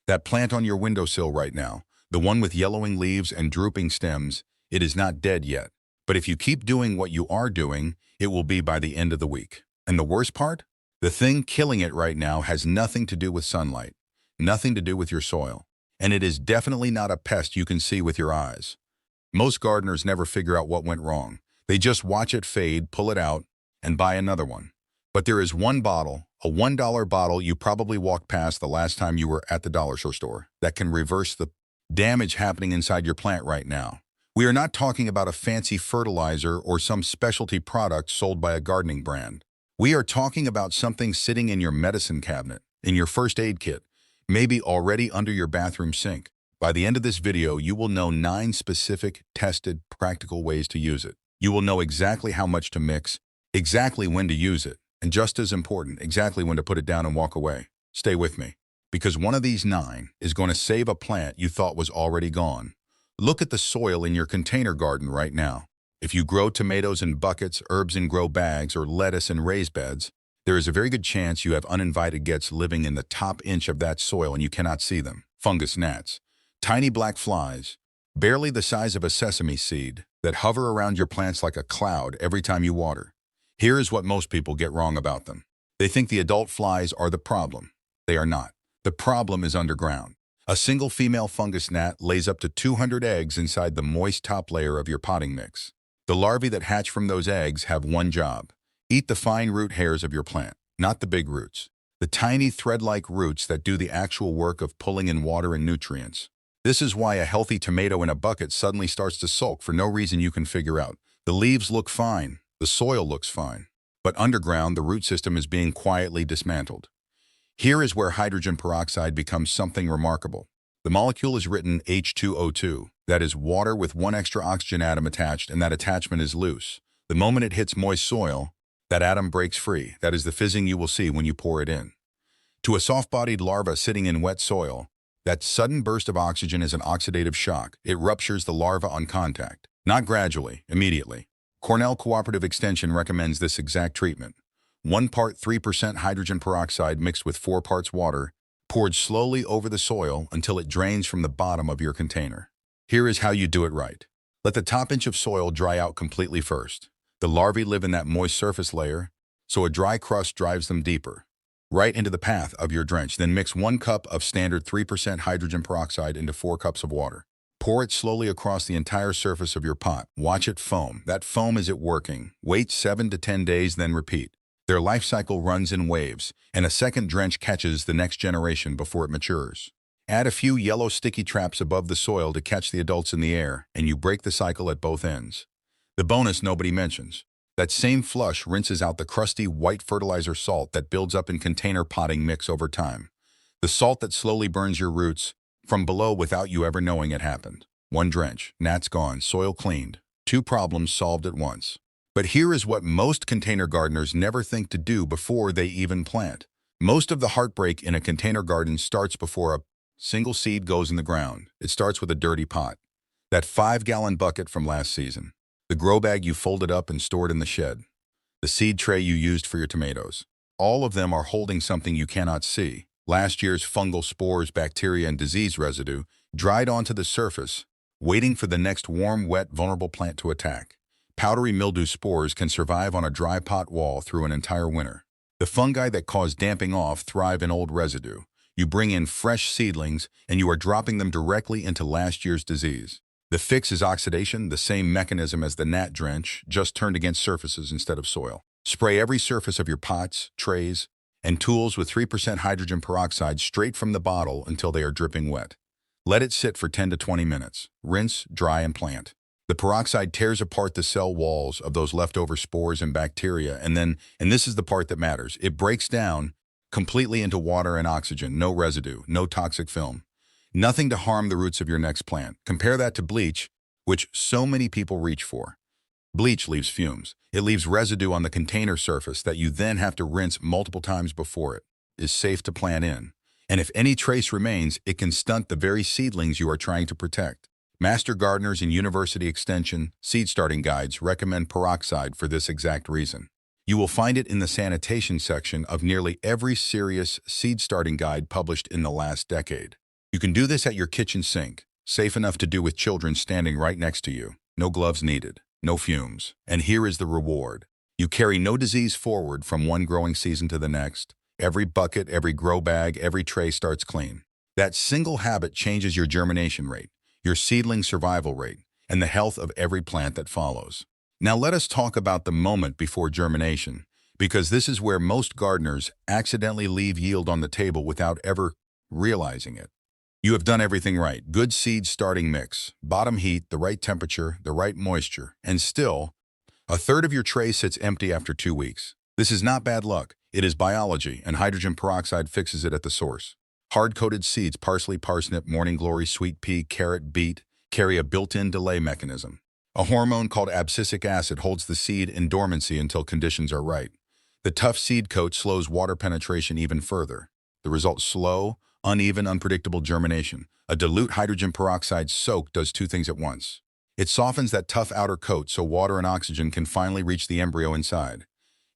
That plant on your windowsill right now, the one with yellowing leaves and drooping stems, it is not dead yet. But if you keep doing what you are doing, it will be by the end of the week. And the worst part? The thing killing it right now has nothing to do with sunlight, nothing to do with your soil. And it is definitely not a pest you can see with your eyes. Most gardeners never figure out what went wrong. They just watch it fade, pull it out, and buy another one. But there is one bottle, a $1 bottle you probably walked past the last time you were at the dollar store, that can reverse the damage happening inside your plant right now. We are not talking about a fancy fertilizer or some specialty product sold by a gardening brand. We are talking about something sitting in your medicine cabinet, in your first aid kit, maybe already under your bathroom sink. By the end of this video, you will know 9 specific, tested, practical ways to use it. You will know exactly how much to mix, exactly when to use it, and just as important, exactly when to put it down and walk away. Stay with me, because one of these 9 is going to save a plant you thought was already gone. Look at the soil in your container garden right now. If you grow tomatoes in buckets, herbs in grow bags, or lettuce in raised beds, there is a very good chance you have uninvited guests living in the top inch of that soil and you cannot see them. Fungus gnats. Tiny black flies, barely the size of a sesame seed, that hover around your plants like a cloud every time you water. Here is what most people get wrong about them. They think the adult flies are the problem. They are not. The problem is underground. A single female fungus gnat lays up to 200 eggs inside the moist top layer of your potting mix. The larvae that hatch from those eggs have one job: eat the fine root hairs of your plant, not the big roots. The tiny thread-like roots that do the actual work of pulling in water and nutrients. This is why a healthy tomato in a bucket suddenly starts to sulk for no reason you can figure out. The leaves look fine, the soil looks fine, but underground the root system is being quietly dismantled. Here is where hydrogen peroxide becomes something remarkable. The molecule is written H2O2, that is water with one extra oxygen atom attached, and that attachment is loose. The moment it hits moist soil, that atom breaks free. That is the fizzing you will see when you pour it in. To a soft-bodied larva sitting in wet soil, that sudden burst of oxygen is an oxidative shock. It ruptures the larva on contact, not gradually, immediately. Cornell Cooperative Extension recommends this exact treatment. 1 part 3% hydrogen peroxide mixed with 4 parts water, poured slowly over the soil until it drains from the bottom of your container. Here is how you do it right. Let the top inch of soil dry out completely first. The larvae live in that moist surface layer, so a dry crust drives them deeper, right into the path of your drench. Then mix 1 cup of standard 3% hydrogen peroxide into 4 cups of water. Pour it slowly across the entire surface of your pot. Watch it foam. That foam is it working. Wait 7 to 10 days, then repeat. Their life cycle runs in waves, and a second drench catches the next generation before it matures. Add a few yellow sticky traps above the soil to catch the adults in the air, and you break the cycle at both ends. The bonus nobody mentions: that same flush rinses out the crusty white fertilizer salt that builds up in container potting mix over time. The salt that slowly burns your roots from below without you ever knowing it happened. 1 drench, gnats gone, soil cleaned. 2 problems solved at once. But here is what most container gardeners never think to do before they even plant. Most of the heartbreak in a container garden starts before a single seed goes in the ground. It starts with a dirty pot. That 5-gallon bucket from last season. The grow bag you folded up and stored in the shed. The seed tray you used for your tomatoes. All of them are holding something you cannot see. Last year's fungal spores, bacteria, and disease residue dried onto the surface, waiting for the next warm, wet, vulnerable plant to attack. Powdery mildew spores can survive on a dry pot wall through an entire winter. The fungi that cause damping off thrive in old residue. You bring in fresh seedlings, and you are dropping them directly into last year's disease. The fix is oxidation, the same mechanism as the gnat drench, just turned against surfaces instead of soil. Spray every surface of your pots, trays, and tools with 3% hydrogen peroxide straight from the bottle until they are dripping wet. Let it sit for 10 to 20 minutes. Rinse, dry, and plant. The peroxide tears apart the cell walls of those leftover spores and bacteria, and this is the part that matters, it breaks down completely into water and oxygen, no residue, no toxic film. Nothing to harm the roots of your next plant. Compare that to bleach, which so many people reach for. Bleach leaves fumes. It leaves residue on the container surface that you then have to rinse multiple times before it is safe to plant in. And if any trace remains, it can stunt the very seedlings you are trying to protect. Master gardeners and university extension seed starting guides recommend peroxide for this exact reason. You will find it in the sanitation section of nearly every serious seed starting guide published in the last decade. You can do this at your kitchen sink, safe enough to do with children standing right next to you. No gloves needed, no fumes. And here is the reward. You carry no disease forward from one growing season to the next. Every bucket, every grow bag, every tray starts clean. That single habit changes your germination rate, your seedling survival rate, and the health of every plant that follows. Now let us talk about the moment before germination, because this is where most gardeners accidentally leave yield on the table without ever realizing it. You have done everything right. Good seed starting mix, bottom heat, the right temperature, the right moisture, and still, a third of your tray sits empty after 2 weeks. This is not bad luck. It is biology, and hydrogen peroxide fixes it at the source. Hard-coated seeds, parsley, parsnip, morning glory, sweet pea, carrot, beet, carry a built-in delay mechanism. A hormone called abscisic acid holds the seed in dormancy until conditions are right. The tough seed coat slows water penetration even further. The result: slow, uneven, unpredictable germination. A dilute hydrogen peroxide soak does 2 things at once. It softens that tough outer coat so water and oxygen can finally reach the embryo inside.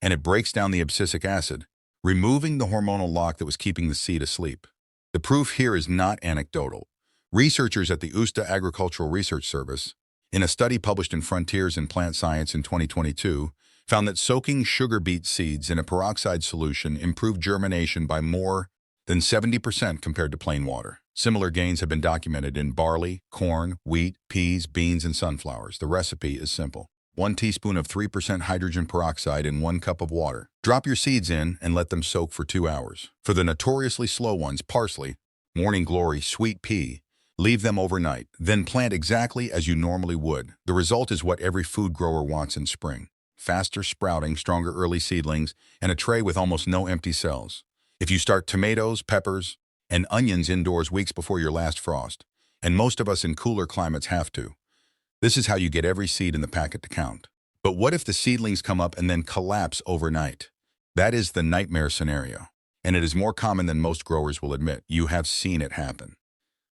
And it breaks down the abscisic acid, removing the hormonal lock that was keeping the seed asleep. The proof here is not anecdotal. Researchers at the USDA Agricultural Research Service, in a study published in Frontiers in Plant Science in 2022, found that soaking sugar beet seeds in a peroxide solution improved germination by more than 70% compared to plain water. Similar gains have been documented in barley, corn, wheat, peas, beans, and sunflowers. The recipe is simple. 1 teaspoon of 3% hydrogen peroxide in 1 cup of water. Drop your seeds in and let them soak for 2 hours. For the notoriously slow ones, parsley, morning glory, sweet pea, leave them overnight. Then plant exactly as you normally would. The result is what every food grower wants in spring. Faster sprouting, stronger early seedlings, and a tray with almost no empty cells. If you start tomatoes, peppers, and onions indoors weeks before your last frost, and most of us in cooler climates have to, this is how you get every seed in the packet to count. But what if the seedlings come up and then collapse overnight? That is the nightmare scenario, and it is more common than most growers will admit. You have seen it happen.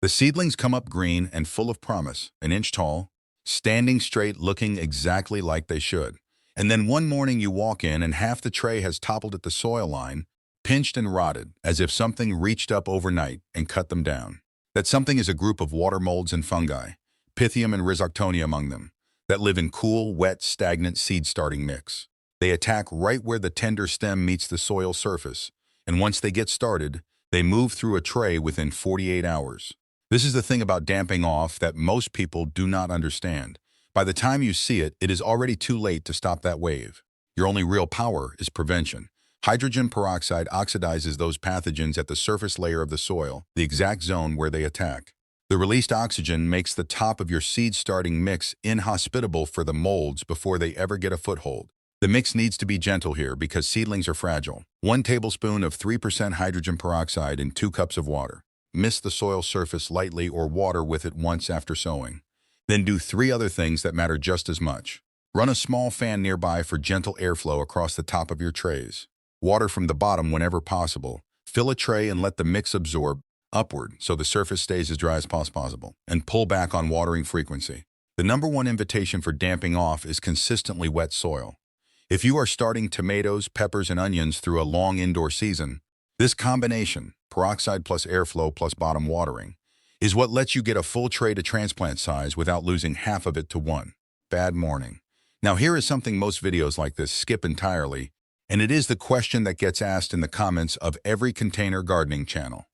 The seedlings come up green and full of promise, 1 inch tall, standing straight, looking exactly like they should. And then one morning you walk in and half the tray has toppled at the soil line, pinched and rotted, as if something reached up overnight and cut them down. That something is a group of water molds and fungi, Pythium and Rhizoctonia among them, that live in cool, wet, stagnant seed-starting mix. They attack right where the tender stem meets the soil surface, and once they get started, they move through a tray within 48 hours. This is the thing about damping off that most people do not understand. By the time you see it, it is already too late to stop that wave. Your only real power is prevention. Hydrogen peroxide oxidizes those pathogens at the surface layer of the soil, the exact zone where they attack. The released oxygen makes the top of your seed-starting mix inhospitable for the molds before they ever get a foothold. The mix needs to be gentle here because seedlings are fragile. 1 tablespoon of 3% hydrogen peroxide in 2 cups of water. Mist the soil surface lightly or water with it once after sowing. Then do 3 other things that matter just as much. Run a small fan nearby for gentle airflow across the top of your trays. Water from the bottom whenever possible. Fill a tray and let the mix absorb upward so the surface stays as dry as possible. And pull back on watering frequency. The #1 invitation for damping off is consistently wet soil. If you are starting tomatoes, peppers, and onions through a long indoor season, this combination, peroxide plus airflow plus bottom watering, is what lets you get a full tray to transplant size without losing half of it to one bad morning. Now here is something most videos like this skip entirely, and it is the question that gets asked in the comments of every container gardening channel.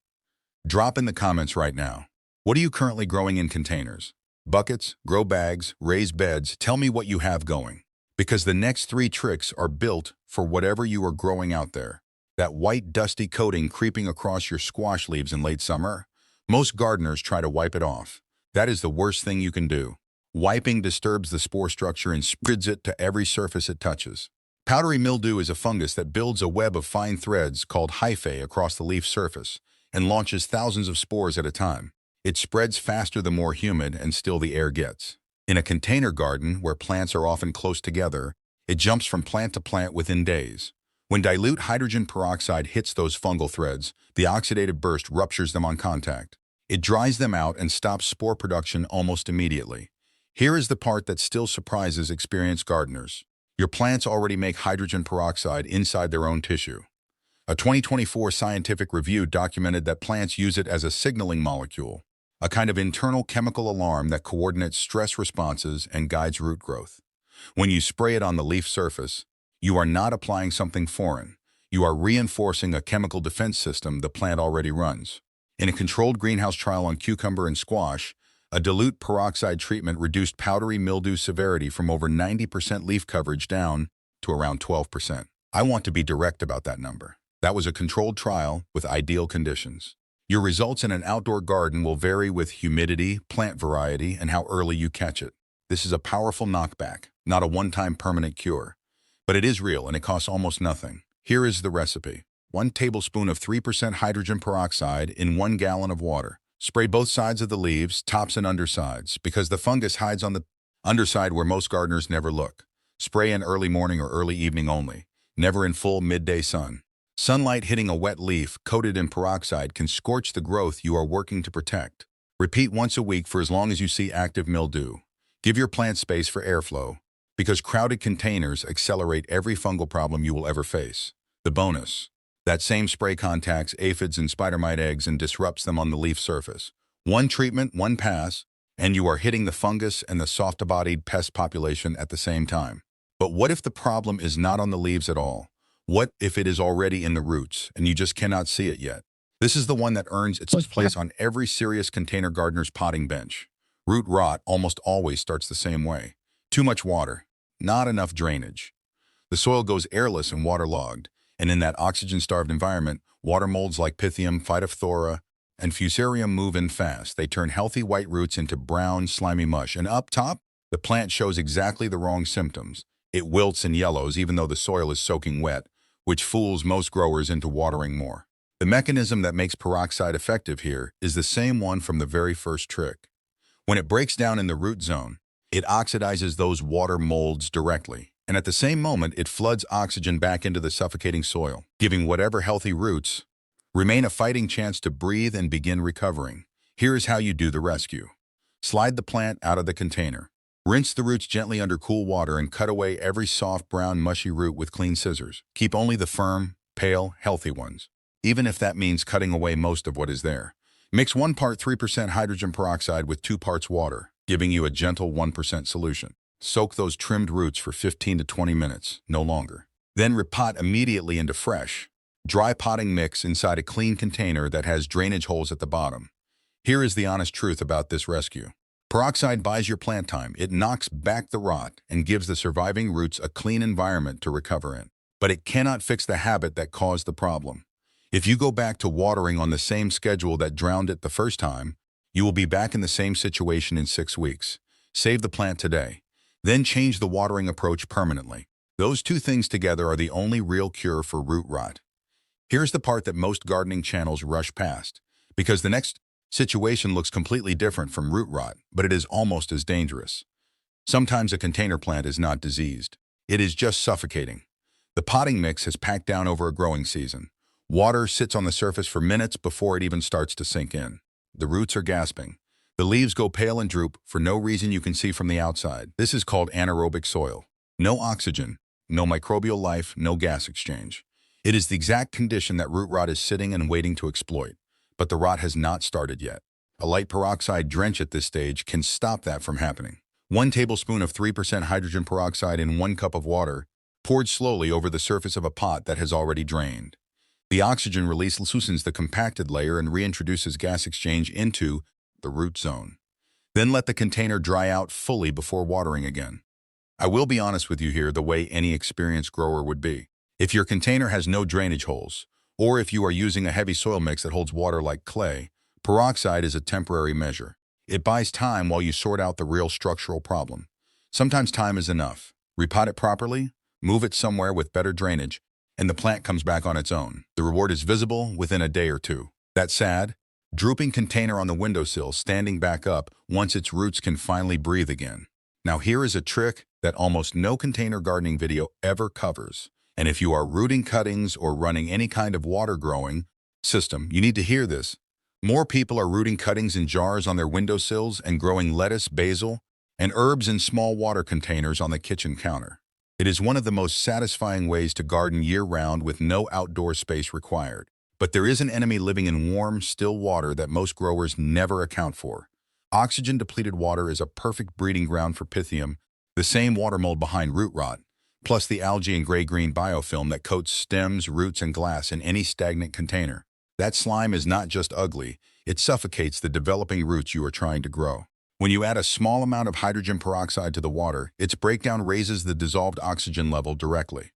Drop in the comments right now. What are you currently growing in containers? Buckets, grow bags, raised beds? Tell me what you have going. Because the next 3 tricks are built for whatever you are growing out there. That white dusty coating creeping across your squash leaves in late summer? Most gardeners try to wipe it off. That is the worst thing you can do. Wiping disturbs the spore structure and spreads it to every surface it touches. Powdery mildew is a fungus that builds a web of fine threads called hyphae across the leaf surface and launches thousands of spores at a time. It spreads faster the more humid and still the air gets. In a container garden, where plants are often close together, it jumps from plant to plant within days. When dilute hydrogen peroxide hits those fungal threads, the oxidative burst ruptures them on contact. It dries them out and stops spore production almost immediately. Here is the part that still surprises experienced gardeners. Your plants already make hydrogen peroxide inside their own tissue. A 2024 scientific review documented that plants use it as a signaling molecule, a kind of internal chemical alarm that coordinates stress responses and guides root growth. When you spray it on the leaf surface, you are not applying something foreign. You are reinforcing a chemical defense system the plant already runs. In a controlled greenhouse trial on cucumber and squash, a dilute peroxide treatment reduced powdery mildew severity from over 90% leaf coverage down to around 12%. I want to be direct about that number. That was a controlled trial with ideal conditions. Your results in an outdoor garden will vary with humidity, plant variety, and how early you catch it. This is a powerful knockback, not a one-time permanent cure. But it is real and it costs almost nothing. Here is the recipe. 1 tablespoon of 3% hydrogen peroxide in 1 gallon of water. Spray both sides of the leaves, tops and undersides, because the fungus hides on the underside where most gardeners never look. Spray in early morning or early evening only, never in full midday sun. Sunlight hitting a wet leaf coated in peroxide can scorch the growth you are working to protect. Repeat once a week for as long as you see active mildew. Give your plant space for airflow, because crowded containers accelerate every fungal problem you will ever face. The bonus: that same spray contacts aphids and spider mite eggs and disrupts them on the leaf surface. One treatment, one pass, and you are hitting the fungus and the soft-bodied pest population at the same time. But what if the problem is not on the leaves at all? What if it is already in the roots and you just cannot see it yet? This is the one that earns its place on every serious container gardener's potting bench. Root rot almost always starts the same way. Too much water, not enough drainage. The soil goes airless and waterlogged, and in that oxygen-starved environment, water molds like Pythium, Phytophthora, and Fusarium move in fast. They turn healthy white roots into brown, slimy mush, and up top, the plant shows exactly the wrong symptoms. It wilts and yellows even though the soil is soaking wet, which fools most growers into watering more. The mechanism that makes peroxide effective here is the same one from the very first trick. When it breaks down in the root zone, it oxidizes those water molds directly, and at the same moment it floods oxygen back into the suffocating soil, giving whatever healthy roots remain a fighting chance to breathe and begin recovering. Here is how you do the rescue. Slide the plant out of the container. Rinse the roots gently under cool water and cut away every soft, brown, mushy root with clean scissors. Keep only the firm, pale, healthy ones, even if that means cutting away most of what is there. Mix 1 part 3% hydrogen peroxide with 2 parts water, giving you a gentle 1% solution. Soak those trimmed roots for 15 to 20 minutes, no longer. Then repot immediately into fresh, dry potting mix inside a clean container that has drainage holes at the bottom. Here is the honest truth about this rescue. Peroxide buys your plant time. It knocks back the rot and gives the surviving roots a clean environment to recover in. But it cannot fix the habit that caused the problem. If you go back to watering on the same schedule that drowned it the first time, you will be back in the same situation in 6 weeks. Save the plant today. Then change the watering approach permanently. Those two things together are the only real cure for root rot. Here's the part that most gardening channels rush past, because the next situation looks completely different from root rot, but it is almost as dangerous. Sometimes a container plant is not diseased. It is just suffocating. The potting mix has packed down over a growing season. Water sits on the surface for minutes before it even starts to sink in. The roots are gasping. The leaves go pale and droop for no reason you can see from the outside. This is called anaerobic soil. No oxygen, no microbial life, no gas exchange. It is the exact condition that root rot is sitting and waiting to exploit. But the rot has not started yet. A light peroxide drench at this stage can stop that from happening. 1 tablespoon of 3% hydrogen peroxide in 1 cup of water, poured slowly over the surface of a pot that has already drained. The oxygen release loosens the compacted layer and reintroduces gas exchange into the root zone. Then let the container dry out fully before watering again. I will be honest with you here the way any experienced grower would be. If your container has no drainage holes, or if you are using a heavy soil mix that holds water like clay, peroxide is a temporary measure. It buys time while you sort out the real structural problem. Sometimes time is enough. Repot it properly, move it somewhere with better drainage, and the plant comes back on its own. The reward is visible within a day or two. That sad, drooping container on the windowsill standing back up once its roots can finally breathe again. Now here is a trick that almost no container gardening video ever covers. And if you are rooting cuttings or running any kind of water growing system, you need to hear this. More people are rooting cuttings in jars on their windowsills and growing lettuce, basil, and herbs in small water containers on the kitchen counter. It is one of the most satisfying ways to garden year-round with no outdoor space required. But there is an enemy living in warm, still water that most growers never account for. Oxygen-depleted water is a perfect breeding ground for Pythium, the same water mold behind root rot, plus the algae and gray-green biofilm that coats stems, roots, and glass in any stagnant container. That slime is not just ugly, it suffocates the developing roots you are trying to grow. When you add a small amount of hydrogen peroxide to the water, its breakdown raises the dissolved oxygen level directly.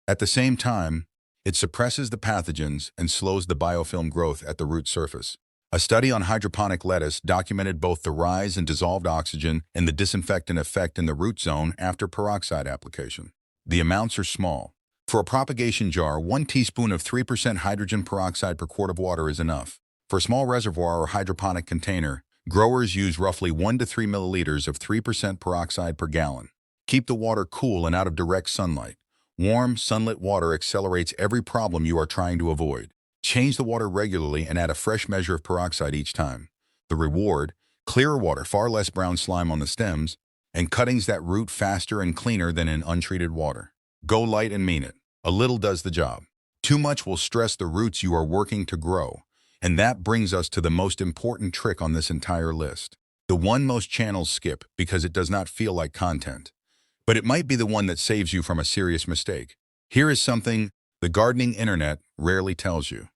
At the same time, it suppresses the pathogens and slows the biofilm growth at the root surface. A study on hydroponic lettuce documented both the rise in dissolved oxygen and the disinfectant effect in the root zone after peroxide application. The amounts are small. For a propagation jar, 1 teaspoon of 3% hydrogen peroxide per quart of water is enough. For a small reservoir or hydroponic container, growers use roughly 1 to 3 milliliters of 3% peroxide per gallon. Keep the water cool and out of direct sunlight. Warm, sunlit water accelerates every problem you are trying to avoid. Change the water regularly and add a fresh measure of peroxide each time. The reward: clearer water, far less brown slime on the stems, and cuttings that root faster and cleaner than in untreated water. Go light and mean it. A little does the job. Too much will stress the roots you are working to grow. And that brings us to the most important trick on this entire list. The one most channels skip because it does not feel like content. But it might be the one that saves you from a serious mistake. Here is something the gardening internet rarely tells you.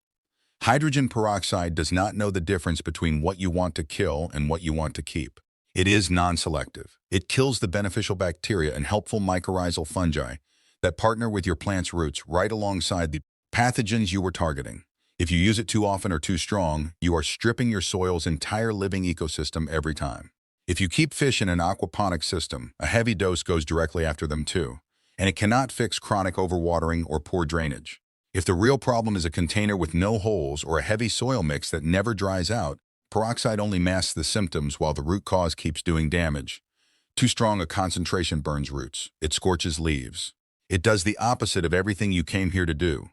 Hydrogen peroxide does not know the difference between what you want to kill and what you want to keep. It is non-selective. It kills the beneficial bacteria and helpful mycorrhizal fungi that partner with your plant's roots right alongside the pathogens you were targeting. If you use it too often or too strong, you are stripping your soil's entire living ecosystem every time. If you keep fish in an aquaponic system, a heavy dose goes directly after them too, and it cannot fix chronic overwatering or poor drainage. If the real problem is a container with no holes or a heavy soil mix that never dries out, peroxide only masks the symptoms while the root cause keeps doing damage. Too strong a concentration burns roots. It scorches leaves. It does the opposite of everything you came here to do.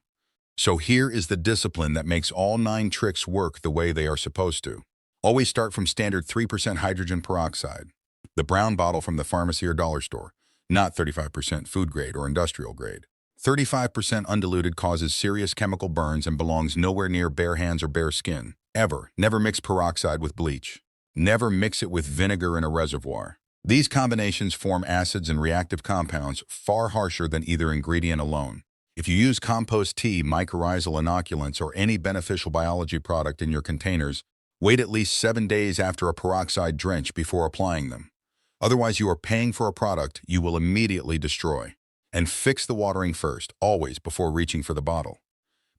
So here is the discipline that makes all 9 tricks work the way they are supposed to. Always start from standard 3% hydrogen peroxide, the brown bottle from the pharmacy or dollar store, not 35% food grade or industrial grade. 35% undiluted causes serious chemical burns and belongs nowhere near bare hands or bare skin. Ever. Never mix peroxide with bleach. Never mix it with vinegar in a reservoir. These combinations form acids and reactive compounds far harsher than either ingredient alone. If you use compost tea, mycorrhizal inoculants, or any beneficial biology product in your containers, wait at least 7 days after a peroxide drench before applying them. Otherwise, you are paying for a product you will immediately destroy. And fix the watering first, always, before reaching for the bottle.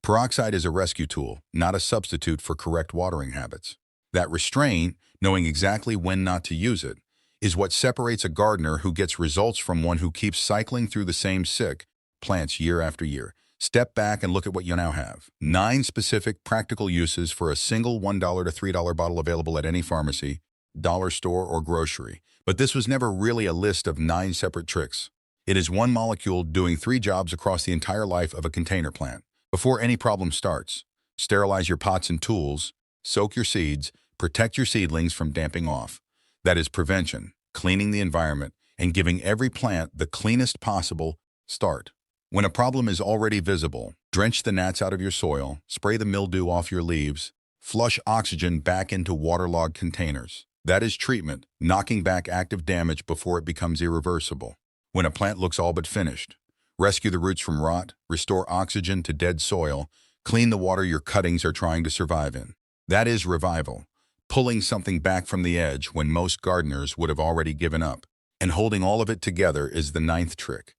Peroxide is a rescue tool, not a substitute for correct watering habits. That restraint, knowing exactly when not to use it, is what separates a gardener who gets results from one who keeps cycling through the same sick plants year after year. Step back and look at what you now have. 9 specific, practical uses for a single $1 to $3 bottle available at any pharmacy, dollar store, or grocery. But this was never really a list of 9 separate tricks. It is one molecule doing 3 jobs across the entire life of a container plant. Before any problem starts, sterilize your pots and tools, soak your seeds, protect your seedlings from damping off. That is prevention, cleaning the environment, and giving every plant the cleanest possible start. When a problem is already visible, drench the gnats out of your soil, spray the mildew off your leaves, flush oxygen back into waterlogged containers. That is treatment, knocking back active damage before it becomes irreversible. When a plant looks all but finished, rescue the roots from rot, restore oxygen to dead soil, clean the water your cuttings are trying to survive in. That is revival, pulling something back from the edge when most gardeners would have already given up. And holding all of it together is the 9th trick.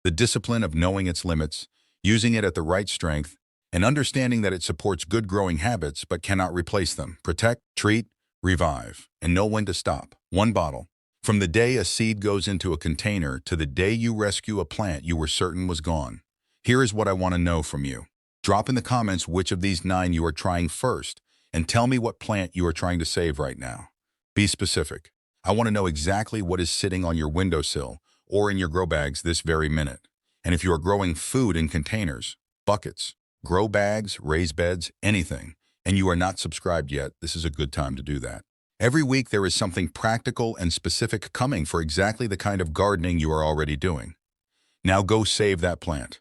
The discipline of knowing its limits, using it at the right strength, and understanding that it supports good growing habits but cannot replace them. Protect, treat, revive, and know when to stop. 1 bottle. From the day a seed goes into a container to the day you rescue a plant you were certain was gone. Here is what I want to know from you. Drop in the comments which of these 9 you are trying first, and tell me what plant you are trying to save right now. Be specific. I want to know exactly what is sitting on your windowsill or in your grow bags this very minute. And if you are growing food in containers, buckets, grow bags, raised beds, anything, and you are not subscribed yet, this is a good time to do that. Every week there is something practical and specific coming for exactly the kind of gardening you are already doing. Now go save that plant.